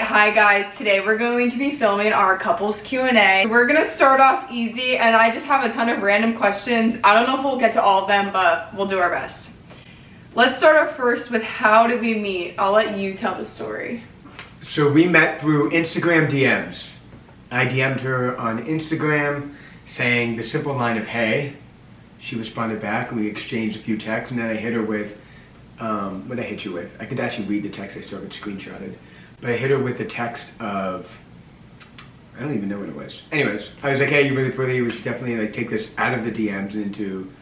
Hi guys, today we're going to be filming our couples Q&A. We're gonna start off easy and I just have a ton of random questions. I don't know if we'll get to all of them, but we'll do our best. Let's start off first with how did we meet? I'll let you tell the story. So we met through Instagram DMs. I DM'd her on Instagram saying the simple line of hey. She responded back and we exchanged a few texts, and then I hit her with, what did I hit you with? I could actually read the text, I still have it screenshotted. But I hit her with the text of, I don't even know what it was. Anyways, I was like, hey, you're really pretty, we should definitely like take this out of the DMs and into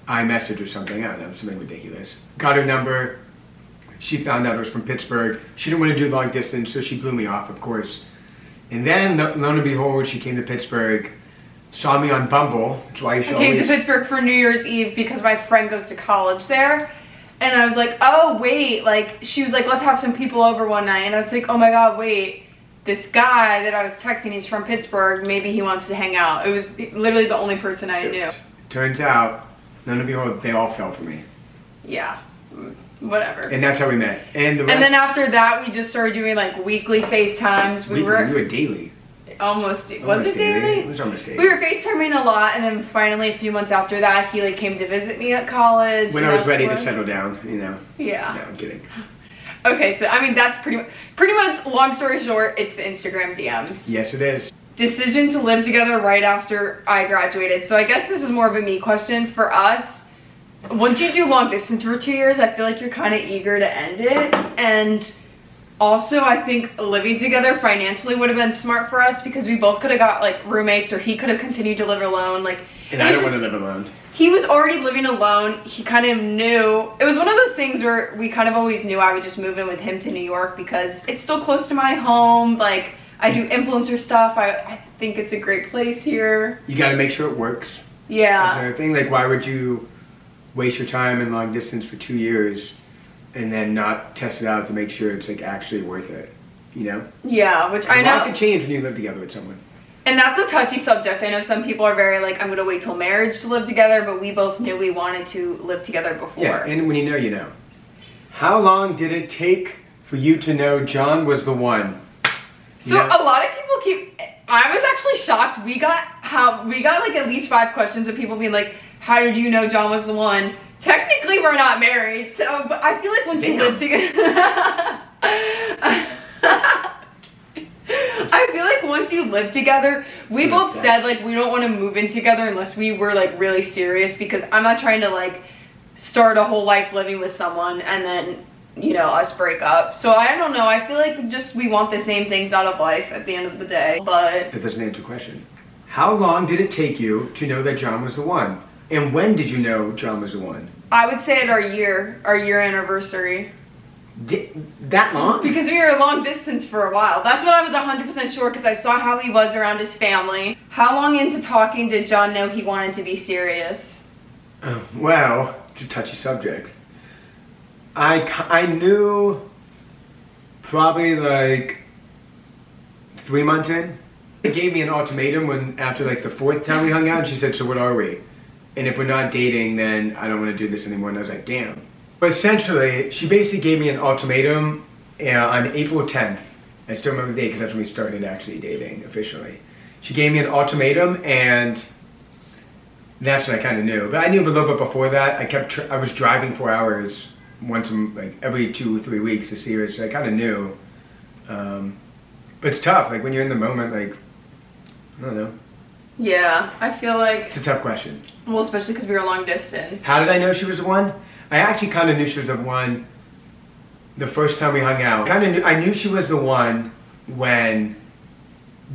iMessage or something. I don't know, something ridiculous. Got her number, she found out I was from Pittsburgh. She didn't want to do long distance, so she blew me off, of course. And then, lo and behold, she came to Pittsburgh, saw me on Bumble. That's why you should always... I came to Pittsburgh for New Year's Eve because my friend goes to college there. And I was like, oh, wait, like, she was like, let's have some people over one night. And I was like, oh my God, wait, this guy that I was texting, he's from Pittsburgh, maybe he wants to hang out. It was literally the only person I knew. Turns out, lo and behold, they all fell for me. Yeah, whatever. And that's how we met. And then after that, we just started doing like weekly FaceTimes. We were daily. Was it daily? It was almost daily. We were FaceTiming a lot, and then finally a few months after that, he like came to visit me at college. When I was ready to settle down, you know. Yeah. No, I'm kidding. Okay, so I mean that's pretty much. Long story short, it's the Instagram DMs. Yes, it is. Decision to live together right after I graduated. So I guess this is more of a me question for us. Once you do long distance for 2 years, I feel like you're kind of eager to end it, and also I think living together financially would have been smart for us because we both could have got like roommates, or he could have continued to live alone. Like, and I don't want to live alone. He was already living alone. He kind of knew. It was one of those things where we kind of always knew I would just move in with him to New York because it's still close to my home. Like, I do influencer stuff. I think it's a great place here. You got to make sure it works. Yeah. That's another thing. Like, why would you waste your time in long distance for 2 years and then not test it out to make sure it's like actually worth it, you know? Yeah, which I know. A lot can change when you live together with someone. And that's a touchy subject. I know some people are very like, I'm gonna wait till marriage to live together, but we both knew we wanted to live together before. Yeah, and when you know, you know. How long did it take for you to know John was the one? So a lot of people I was actually shocked. We got like at least 5 questions of people being like, how did you know John was the one? Technically, we're not married, so, but I feel like once you live together, I feel like once you live together, we both said like we don't want to move in together unless we were like really serious, because I'm not trying to like start a whole life living with someone and then, you know, us break up. So I don't know, I feel like just we want the same things out of life at the end of the day, but... That doesn't answer the question. How long did it take you to know that John was the one? And when did you know John was the one? I would say at our year anniversary. That long? Because we were long distance for a while. That's what I was 100% sure, because I saw how he was around his family. How long into talking did John know he wanted to be serious? Well, it's a touchy subject. I knew probably like 3 months in. They gave me an ultimatum after like the 4th time we hung out, and she said, so what are we? And if we're not dating, then I don't want to do this anymore. And I was like, damn. But essentially, she basically gave me an ultimatum on April 10th. I still remember the date because that's when we started actually dating officially. She gave me an ultimatum, and that's when I kind of knew. But I knew a little bit before that. I was driving 4 hours like every 2 or 3 weeks to see her, so I kind of knew. But it's tough. Like when you're in the moment, like, I don't know. Yeah, I feel like... It's a tough question. Well, especially because we were long distance. How did I know she was the one? I actually kind of knew she was the one the first time we hung out. I knew she was the one when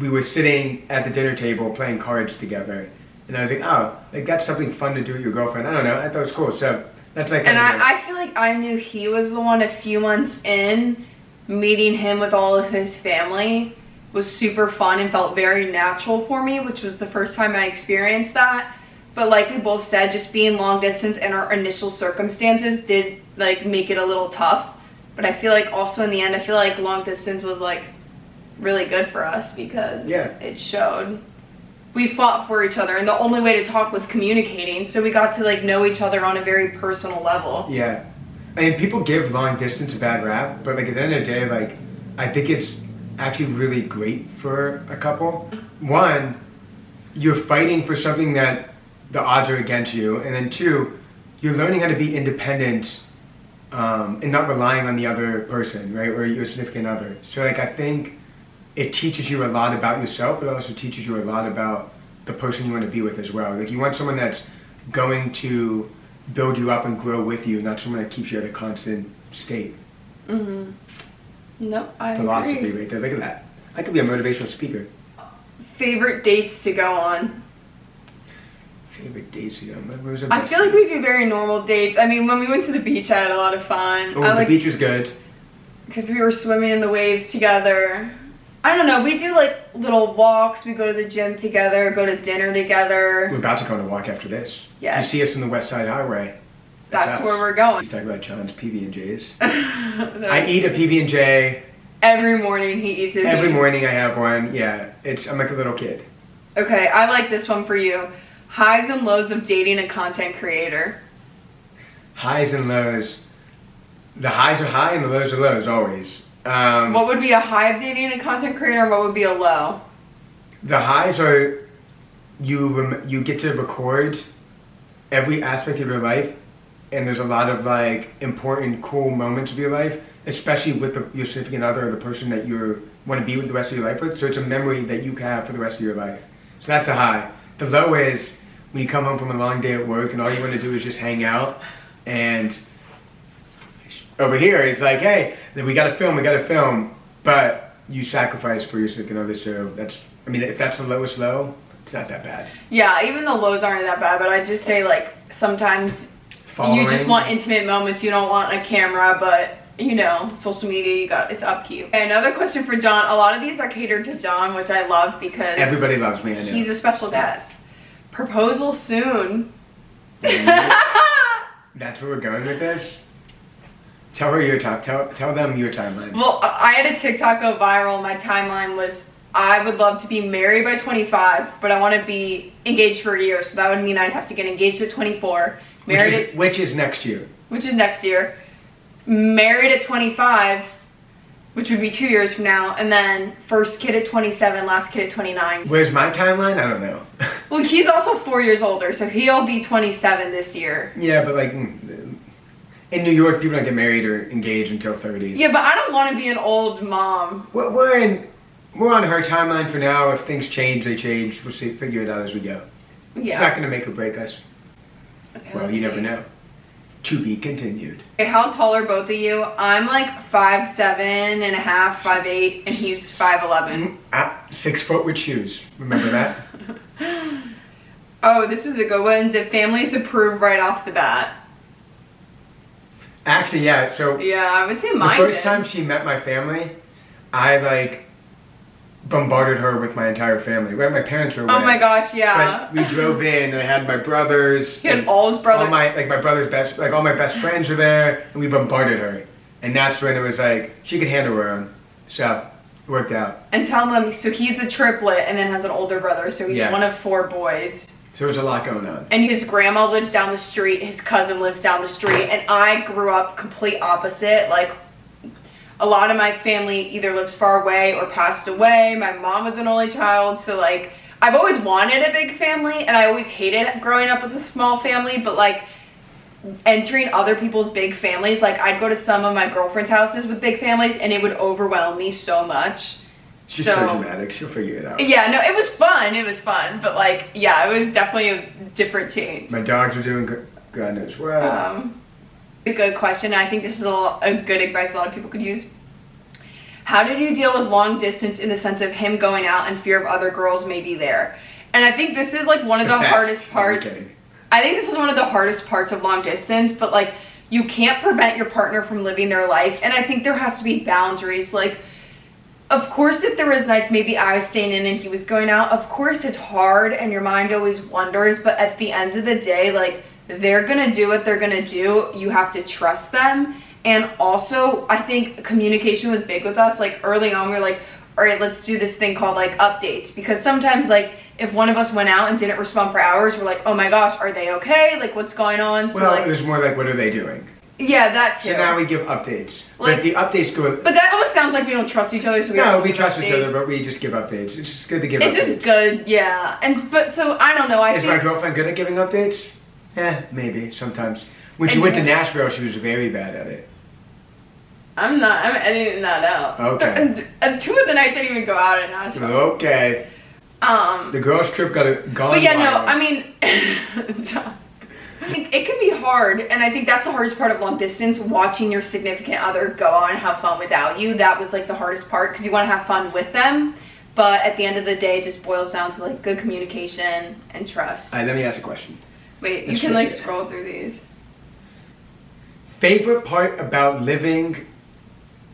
we were sitting at the dinner table playing cards together. And I was like, oh, like that's something fun to do with your girlfriend. I don't know, I thought it was cool. So that's like... And I feel like I knew he was the one a few months in. Meeting him with all of his family was super fun and felt very natural for me, which was the first time I experienced that. But like we both said, just being long distance and our initial circumstances did like make it a little tough. But I feel like also in the end, I feel like long distance was like really good for us because it showed. We fought for each other, and the only way to talk was communicating. So we got to like know each other on a very personal level. Yeah. And people give long distance a bad rap, but like at the end of the day, like I think it's actually really great for a couple. One, you're fighting for something that the odds are against you, and then two, you're learning how to be independent and not relying on the other person, right, or your significant other. So like I think it teaches you a lot about yourself, but also teaches you a lot about the person you want to be with as well. Like you want someone that's going to build you up and grow with you, not someone that keeps you at a constant state. Mm-hmm. Nope, I Philosophy agree. right there. Look at that. I could be a motivational speaker. Favorite dates to go on? Favorite dates to go on? What was our I best feel like date? we do very normal dates. I mean, when we went to the beach, I had a lot of fun. Oh, I the beach was good. because we were swimming in the waves together. I don't know. We do like little walks. We go to the gym together. Go to dinner We're together. about to go on a walk after this. Yes. You see us on the West Side Highway. That's us. where we're going. Let's talk about John's PB&Js. I eat a PB&J every morning. He eats it. every morning. I have one. Yeah, I'm like a little kid. Okay, I like this one for you. Highs and lows of dating a content creator. Highs and lows. The highs are high and the lows are lows always. What would be a high of dating a content creator, and what would be a low? The highs are you get to record every aspect of your life, and there's a lot of like important, cool moments of your life, especially with your significant other or the person that you want to be with the rest of your life with. So it's a memory that you have for the rest of your life. So that's a high. The low is when you come home from a long day at work and all you want to do is just hang out, and over here it's like, hey, we gotta film, but you sacrifice for your significant other. So if that's the lowest low, it's not that bad. Yeah, even the lows aren't that bad, but I just say like sometimes you just want intimate moments. You don't want a camera, but you know, social media, it's upkeep. Okay, another question for John. A lot of these are catered to John, which I love because Everybody loves me, I know. he's a special guest. Proposal soon. That's where we're going with this? Tell them your timeline. Well, I had a TikTok go viral. My timeline was I would love to be married by 25, but I want to be engaged for a year. So that would mean I'd have to get engaged at 24, married Which is next year. which is next year, married at 25, which would be 2 years from now, and then first kid at 27, last kid at 29. Where's my timeline? I don't know. Well, he's also 4 years older, so he'll be 27 this year. Yeah, but like in New York, people don't get married or engaged until 30s. Yeah, but I don't want to be an old mom. We're on her timeline for now. If things change, they change. We'll figure it out as we go. Yeah. It's not going to make or break us. Okay, Well, let's you never see. know. To be continued. Okay, how tall are both of you? I'm like 5'7" and a half, 5'8", and he's 5'11". 6 foot with shoes. Remember that? Oh, this is a good one. Did families approve right off the bat? Actually, yeah. So Yeah, I would say the mine first did. time she met my family, I like bombarded her with my entire family. Right, my parents were away. Oh my gosh, yeah. But we drove in, and I had my brothers. He had all his brothers. All my brother's best, all my best friends were there, and we bombarded her. And that's when it was like she could handle her own. So it worked out. And tell them, so he's a triplet and then has an older brother, so he's Yeah. one of 4 boys. So there was a lot going on. And his grandma lives down the street, his cousin lives down the street, and I grew up complete opposite. Like, a lot of my family either lives far away or passed away. My mom was an only child, so like, I've always wanted a big family, and I always hated growing up with a small family, but like, entering other people's big families, like, I'd go to some of my girlfriends' houses with big families, and it would overwhelm me so much. She's so dramatic. She'll figure it out. Yeah, no, it was fun, but like, yeah, it was definitely a different change. My dogs are doing good. God knows what. A good question. I think this is a good advice a lot of people could use. How did you deal with long distance in the sense of him going out and fear of other girls may be there? And I think this is like one of the hardest parts. I think this is one of the hardest parts of long distance, but like, you can't prevent your partner from living their life, and I think there has to be boundaries. Like, of course, if there was like maybe I was staying in and he was going out, of course it's hard and your mind always wonders, but at the end of the day, like, they're gonna do what they're gonna do. You have to trust them. And also, I think communication was big with us. Like, early on, we were like, all right, let's do this thing called like updates, because sometimes like if one of us went out and didn't respond for hours, we're like, oh my gosh, are they okay? Like, what's going on? So Well, like, it was more like, what are they doing? Yeah, that too. So now we give updates. But Like- if the updates go... But that almost sounds like we don't trust each other, so we No, don't we give trust each other, updates. but we just give updates. It's just good to give It's updates. just good, yeah. But so I don't know. Is think my girlfriend good at giving updates? Maybe, sometimes. When she And went to you- Nashville, she was very bad at it. I'm not. I'm editing that out. Okay. And 2 of the nights I didn't even go out at Nashville. Okay. The girls' trip gone But yeah, no. wild. I mean, John, it can be hard, and I think that's the hardest part of long distance. Watching your significant other go out and have fun without you. That was like the hardest part because you want to have fun with them, but at the end of the day, it just boils down to like good communication and trust. All right, let me ask a question. Wait, Let's you can like switch it. scroll through these. Favorite part about living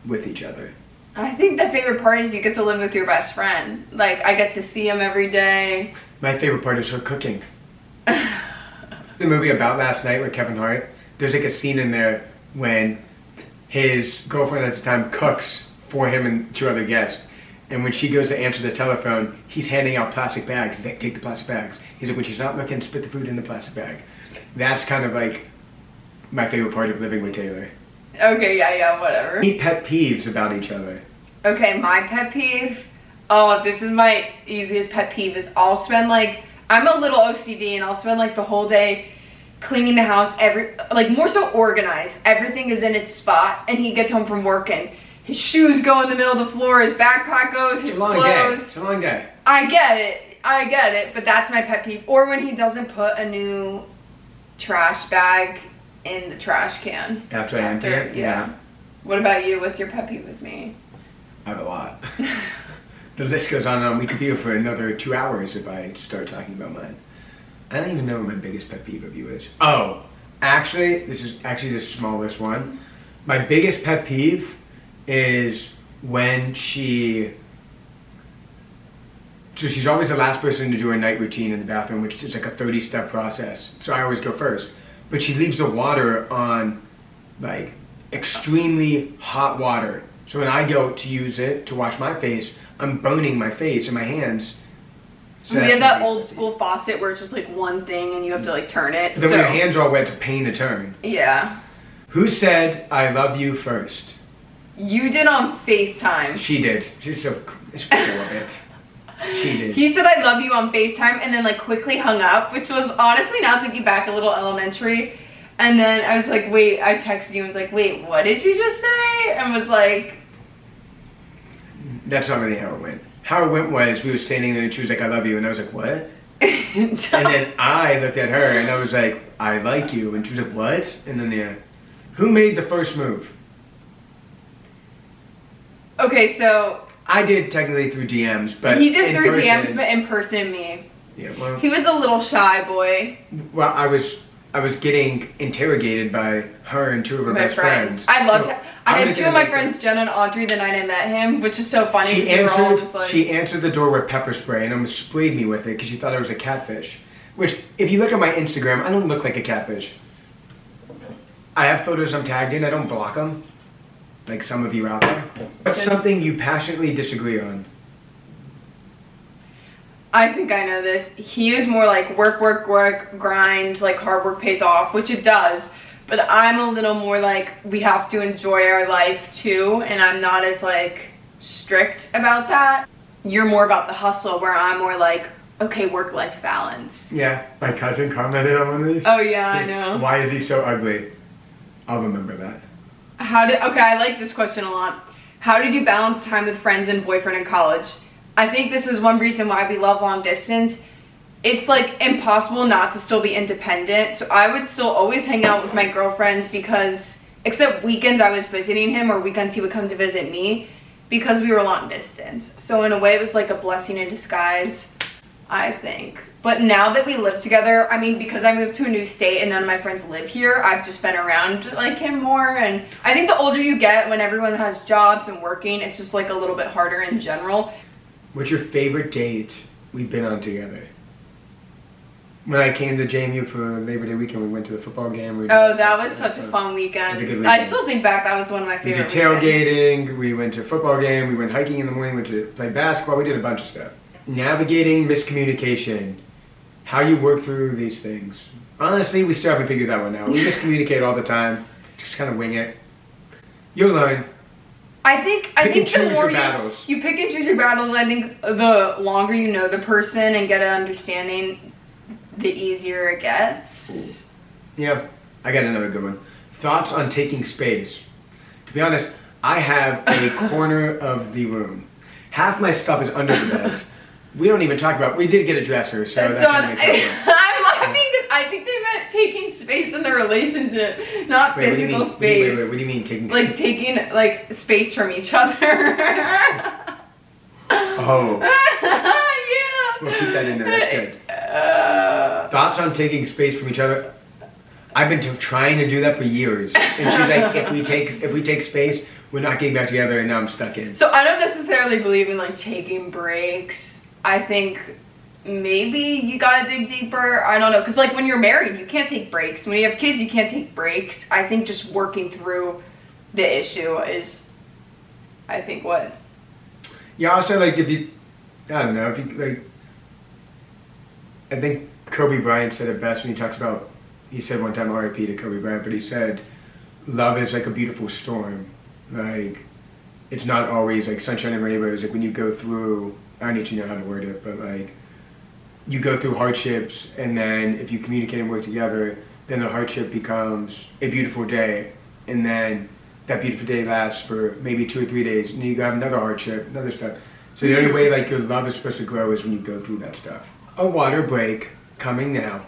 with each other? I think the favorite part is you get to live with your best friend. Like I get to see him every day. My favorite part is her cooking. The movie About Last Night with Kevin Hart, there's like a scene in there when his girlfriend at the time cooks for him and 2 other guests. And when she goes to answer the telephone, he's handing out plastic bags. He's like, take the plastic bags. He's like, when she's not looking, spit the food in the plastic bag. That's kind of like my favorite part of living with Taylor. Okay, yeah, whatever. Any pet peeves about each other? Okay, my pet peeve. Oh, this is my easiest pet peeve is I'll spend like, I'm a little OCD and I'll spend like the whole day cleaning the house, like more so organized. Everything is in its spot and he gets home from work and his shoes go in the middle of the floor, his backpack goes, his It's a long day. clothes. It's a long day. I get it, but that's my pet peeve. Or when he doesn't put a new trash bag in the trash can. After I empty it? Yeah. What about you? What's your pet peeve with me? I have a lot. The list goes on and on. We could be here for another 2 hours if I start talking about mine. I don't even know what my biggest pet peeve of you is. Oh, actually, this is actually the smallest one. My biggest pet peeve is when so she's always the last person to do her night routine in the bathroom, which is like a 30-step process. So I always go first. But she leaves the water on like extremely hot water. So when I go to use it to wash my face, I'm burning my face and my hands. So We that's had my that biggest old pet school faucet where it's just like one thing and you have to like turn it. peeve. Then when your hands are all wet, it's a pain to turn. Yeah. Who said I love you first? You did on FaceTime. She did. She's so full of it. She did. He said I love you on FaceTime and then like quickly hung up, which was honestly, now thinking back, a little elementary. And then I was like, wait, I texted you, I was like, wait, what did you just say? And was like... That's not really how it went. How it went was we were standing there and she was like, I love you. And I was like, what? And then I looked at her and I was like, I like you. And she was like, what? And then yeah. Who made the first move? Okay, so... I did technically through DMs, but he did in through person- DMs, but in person, me. Yeah, well, He was a little shy boy. I was getting interrogated by her and 2 of her My best friends. friends. I loved So it. I I'm had just 2 gonna of my make friends, Jenna and Audrey, the night I met him, which is so funny. She 'cause they were all answered. just like, She answered the door with pepper spray and almost sprayed me with it because she thought I was a catfish. Which, if you look at my Instagram, I don't look like a catfish. I have photos I'm tagged in. I don't block them, like some of you out there. What's something you passionately disagree on? I think I know this. He is more like work, grind, like hard work pays off, which it does. But I'm a little more like we have to enjoy our life too, and I'm not as like strict about that. You're more about the hustle, where I'm more like, okay, work-life balance. Yeah, my cousin commented on one of these. Oh yeah, I know. Why is he so ugly? I'll remember that. Okay, I like this question a lot. How did you balance time with friends and boyfriend in college? I think this is one reason why we love long distance. It's like impossible not to still be independent. So I would still always hang out with my girlfriends because, except weekends I was visiting him or weekends he would come to visit me because we were long distance. So in a way it was like a blessing in disguise, I think. But now that we live together, I mean, because I moved to a new state and none of my friends live here, I've just been around like him more. And I think the older you get, when everyone has jobs and working, it's just like a little bit harder in general. What's your favorite date we've been on together? When I came to JMU for Labor Day weekend, we went to the football game. Oh, that was such a fun weekend. It was a good I weekend. still think back, that was one of my We favorite did tailgating, we went to a football game, we went hiking in the morning, went to play basketball, we did a bunch of stuff. Navigating miscommunication. How you work through these things. Honestly, we still haven't figured that one out. We miscommunicate all the time. just kind of wing it. You'll learn. I think the more you pick and choose your battles, I think the longer you know the person and get an understanding, the easier it gets. Yeah, I got another good one. Thoughts on taking space. To be honest, I have a corner of the room. Half my stuff is under the bed. We don't even talk about. We did get a dresser, so that John, kind of makes it work. I think they meant taking space in the relationship, not physical space. What do you mean taking? Like taking like space from each other. Oh. Yeah. We'll keep that in there. That's good. Thoughts on taking space from each other. I've been trying to do that for years, and she's like, if we take space, we're not getting back together, and now I'm stuck in. So I don't necessarily believe in like taking breaks. I think maybe you gotta dig deeper. I don't know, because like when you're married, you can't take breaks. When you have kids, you can't take breaks. I think just working through the issue is, I think, what. Yeah, also like if you like, I think Kobe Bryant said it best when he talks about. He said one time, R.I.P. to Kobe Bryant, but he said, "Love is like a beautiful storm. Like, it's not always like sunshine and rainbows. Like when you go through, I don't need to know how to word it, but like, you go through hardships, and then if you communicate and work together, then the hardship becomes a beautiful day, and then that beautiful day lasts for maybe 2 or 3 days, and then you have another hardship, another stuff. So the only way like your love is supposed to grow is when you go through that stuff." A water break coming now.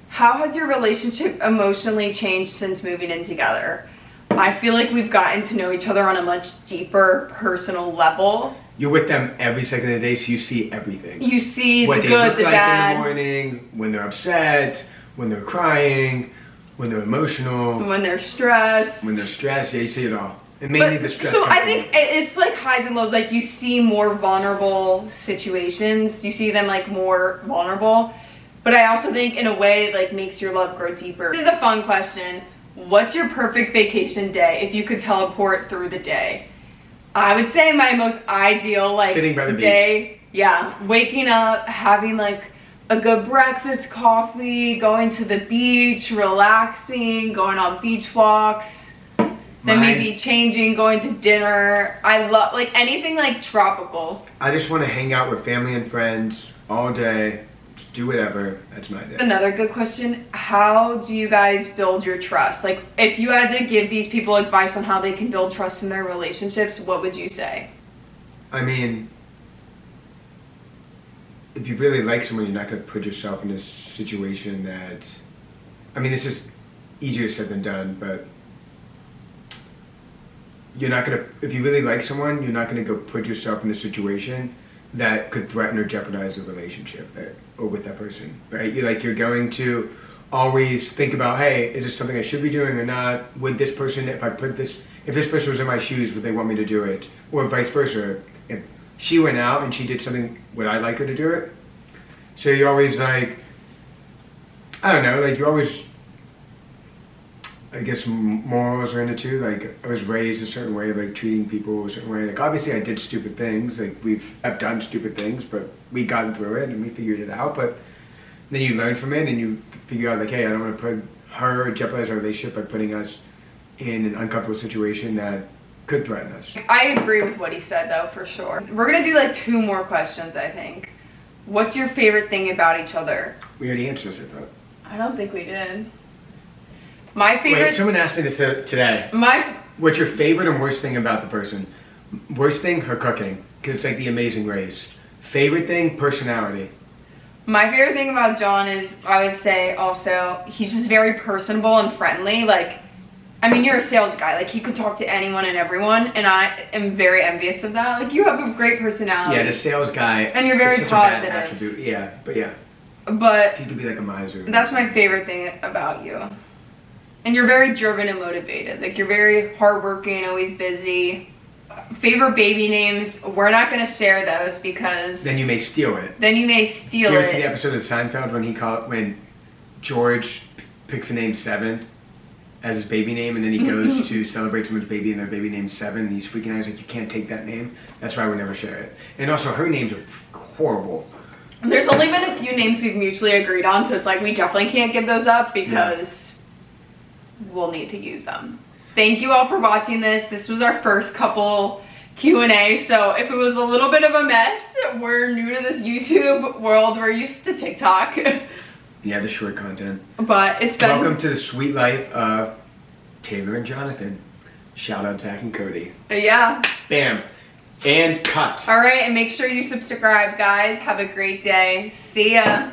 How has your relationship emotionally changed since moving in together? I feel like we've gotten to know each other on a much deeper personal level. You're with them every second of the day, so you see everything. You see what the they good, look the like bad. in the morning, when they're upset, when they're crying, when they're emotional, when they're stressed. Yeah, you see it all. And mainly the stress. So I think it's like highs and lows. Like you see more vulnerable situations. You see them like more vulnerable. But I also think in a way it like makes your love grow deeper. This is a fun question. What's your perfect vacation day if you could teleport through the day? I would say my most ideal like sitting by the day. Beach. Yeah, waking up, having like a good breakfast, coffee, going to the beach, relaxing, going on beach walks, then maybe changing, going to dinner. I love like anything like tropical. I just want to hang out with family and friends all day. Just do whatever. That's my day. Another good question. How do you guys build your trust? Like if you had to give these people advice on how they can build trust in their relationships, what would you say? I mean, if you really like someone, you're not going to put yourself in a situation that, I mean, this is easier said than done, but you're not going to, if you really like someone, you're not going to go put yourself in a situation that could threaten or jeopardize the relationship or with that person, right? You're going to always think about, hey, is this something I should be doing or not? Would this person, if this person was in my shoes, would they want me to do it? Or vice versa. If she went out and she did something, would I like her to do it? So you're always like, I don't know, like you're always, I guess morals are in it too. Like I was raised a certain way of like treating people a certain way. Like obviously I did stupid things. Like I've done stupid things, but we gotten through it and we figured it out. But then you learn from it and you figure out like, hey, I don't want to put her or jeopardize our relationship by putting us in an uncomfortable situation that could threaten us. I agree with what he said though, for sure. We're gonna do like 2 more questions, I think. What's your favorite thing about each other? We already answered this, I thought. I don't think we did. My favorite. Wait, someone asked me this today. What's your favorite and worst thing about the person? Worst thing, her cooking, because it's like the Amazing Race. Favorite thing, personality. My favorite thing about John is, I would say also, he's just very personable and friendly. Like, I mean, you're a sales guy. Like, he could talk to anyone and everyone, and I am very envious of that. Like, you have a great personality. Yeah, the sales guy. And you're very positive. A bad attribute. Yeah, but yeah. But he could be like a miser. That's my favorite thing about you. And you're very driven and motivated. Like, you're very hardworking, always busy. Favorite baby names, we're not going to share those because... Then you may steal it. Did you ever see the episode of Seinfeld when George picks a name 7 as his baby name, and then he goes to celebrate someone's baby and their baby name's 7, and he's freaking out. He's like, you can't take that name. That's why we never share it. And also, her names are horrible. There's only been a few names we've mutually agreed on, so it's like we definitely can't give those up because we'll need to use them. Thank you all for watching this. This was our first couple Q&A, so if it was a little bit of a mess, we're new to this YouTube world. We're used to TikTok. Yeah, the short content. But it's been... Welcome to the sweet life of Taylor and Jonathan. Shout out Zach and Cody. Yeah. Bam. And cut. All right, and make sure you subscribe, guys. Have a great day. See ya.